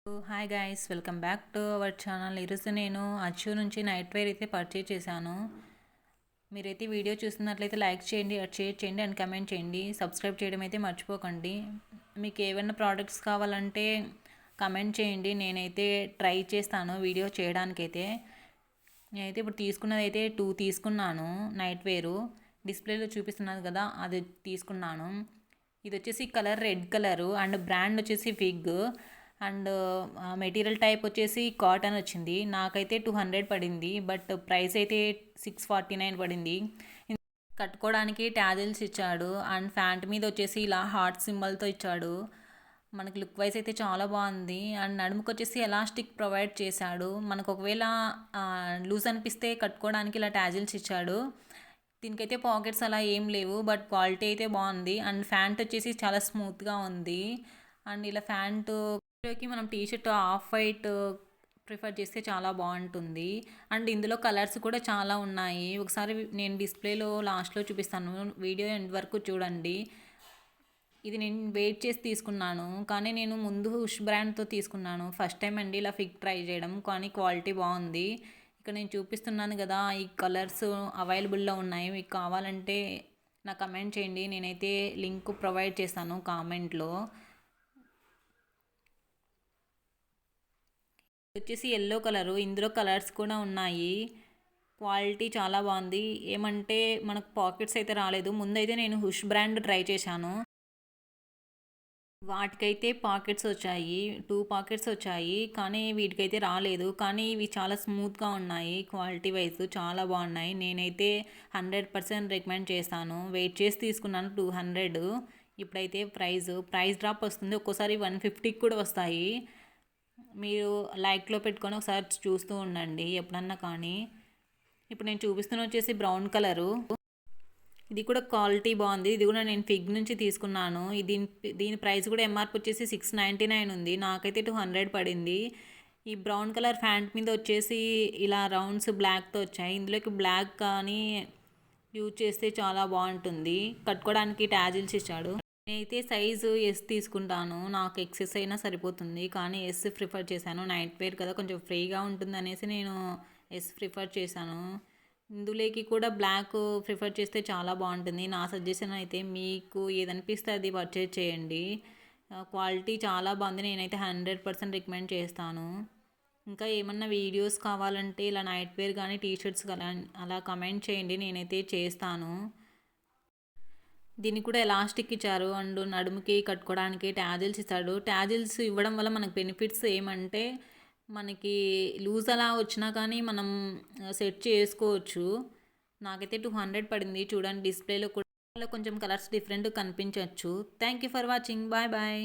Hi guys, welcome back to our channel. ఈరోజు నేను అచ్చు నుంచి నైట్ వేర్ అయితే పర్చేజ్ చేశాను. మీరైతే వీడియో చూస్తున్నట్లయితే లైక్ చేయండి, షేర్ చేయండి అండ్ కమెంట్ చేయండి. సబ్స్క్రైబ్ చేయడం అయితే మర్చిపోకండి. మీకు ఏమైనా ప్రోడక్ట్స్ కావాలంటే కమెంట్ చేయండి, నేనైతే ట్రై చేస్తాను వీడియో చేయడానికైతే. నేనైతే ఇప్పుడు తీసుకున్నది అయితే 2 తీసుకున్నాను. నైట్ వేరు డిస్ప్లేలో చూపిస్తున్నది కదా, అది తీసుకున్నాను. ఇది వచ్చేసి colour red colour and brand వచ్చేసి ఫిగ్ అండ్ మెటీరియల్ టైప్ వచ్చేసి కాటన్ వచ్చింది. నాకైతే 200 పడింది, బట్ ప్రైస్ అయితే 649 పడింది. కట్టుకోవడానికి ట్యాజిల్స్ ఇచ్చాడు అండ్ ప్యాంట్ మీద వచ్చేసి ఇలా హార్ట్ సింబల్తో ఇచ్చాడు. మనకి లుక్ వైజ్ అయితే చాలా బాగుంది. అండ్ నడుముకు వచ్చేసి ఎలాస్టిక్ ప్రొవైడ్ చేశాడు. మనకు ఒకవేళ లూజ్ అనిపిస్తే కట్టుకోవడానికి ఇలా ట్యాజిల్స్ ఇచ్చాడు. దీనికైతే పాకెట్స్ అలా ఏం లేవు, బట్ క్వాలిటీ అయితే బాగుంది. అండ్ ప్యాంట్ వచ్చేసి చాలా స్మూత్గా ఉంది. అండ్ ఇలా ప్యాంటుకి మనం టీషర్ట్ ఆఫ్ వైట్ ప్రిఫర్ చేస్తే చాలా బాగుంటుంది. అండ్ ఇందులో కలర్స్ కూడా చాలా ఉన్నాయి. ఒకసారి నేను డిస్ప్లేలో లాస్ట్లో చూపిస్తాను, వీడియో ఎండ్ వరకు చూడండి. ఇది నేను వెయిట్ చేసి తీసుకున్నాను, కానీ నేను ముందు హుష్ బ్రాండ్తో తీసుకున్నాను. ఫస్ట్ టైం అండి ఇలా ఫిగ్ ట్రై చేయడం, కానీ క్వాలిటీ బాగుంది. ఇక్కడ నేను చూపిస్తున్నాను కదా, ఈ కలర్స్ అవైలబుల్లో ఉన్నాయి. మీకు కావాలంటే నాకు కమెంట్ చేయండి, నేనైతే లింక్ ప్రొవైడ్ చేస్తాను కామెంట్లో. వచ్చేసి ఎల్లో కలరు, ఇందులో కలర్స్ కూడా ఉన్నాయి. క్వాలిటీ చాలా బాగుంది. ఏమంటే మనకు పాకెట్స్ అయితే రాలేదు. ముందైతే నేను హుష్ బ్రాండ్ ట్రై చేశాను, వాటికైతే పాకెట్స్ వచ్చాయి, 2 పాకెట్స్ వచ్చాయి, కానీ వీటికైతే రాలేదు. కానీ ఇవి చాలా స్మూత్గా ఉన్నాయి, క్వాలిటీ వైజ్ చాలా బాగున్నాయి. నేనైతే 100% రికమెండ్ చేస్తాను. వెయిట్ చేసి తీసుకున్నాను 200. ఇప్పుడైతే ప్రైస్ డ్రాప్ వస్తుంది, ఒక్కోసారి 150కి కూడా వస్తాయి. మీరు లైక్లో పెట్టుకొని ఒకసారి చూస్తూ ఉండండి ఎప్పుడన్నా. కానీ ఇప్పుడు నేను చూపిస్తున్న వచ్చేసి బ్రౌన్ కలరు. ఇది కూడా క్వాలిటీ బాగుంది. ఇది కూడా నేను ఫిగ్ నుంచి తీసుకున్నాను. దీని ప్రైస్ కూడా ఎంఆర్పి వచ్చేసి 699 ఉంది, నాకైతే 200 పడింది. ఈ బ్రౌన్ కలర్ ప్యాంట్ మీద వచ్చేసి ఇలా రౌండ్స్ బ్లాక్తో వచ్చాయి. ఇందులోకి బ్లాక్ కానీ యూజ్ చేస్తే చాలా బాగుంటుంది. కట్టుకోవడానికి ట్యాజిల్స్ ఇచ్చాడు. నేనైతే సైజు ఎస్ తీసుకుంటాను, నాకు ఎక్సెస్ అయినా సరిపోతుంది, కానీ ఎస్ ప్రిఫర్ చేశాను. నైట్ వేర్ కదా, కొంచెం ఫ్రీగా ఉంటుంది అనేసి నేను ఎస్ ప్రిఫర్ చేశాను. ఇందులోకి కూడా బ్లాక్ ప్రిఫర్ చేస్తే చాలా బాగుంటుంది. నా సజెషన్ అయితే మీకు ఏదనిపిస్తే అది పర్చేజ్ చేయండి. క్వాలిటీ చాలా బాగుంది, నేనైతే 100% రికమెండ్ చేస్తాను. ఇంకా ఏమన్నా వీడియోస్ కావాలంటే ఇలా నైట్ వేర్ కానీ టీషర్ట్స్ కానీ అలా కమెంట్ చేయండి, నేనైతే చేస్తాను. దీనికి కూడా ఎలాస్టిక్ ఇచ్చారు అండ్ నడుముకి కట్టుకోవడానికి ట్యాజిల్స్ ఇచ్చాడు. ట్యాజిల్స్ ఇవ్వడం వల్ల మనకు బెనిఫిట్స్ ఏమంటే, మనకి లూజ్ అలా వచ్చినా కానీ మనం సెట్ చేసుకోవచ్చు. నాకైతే 200 పడింది. చూడండి డిస్ప్లేలో కూడా కొంచెం కలర్స్ డిఫరెంట్ కనిపించవచ్చు. Thank you for watching. Bye bye.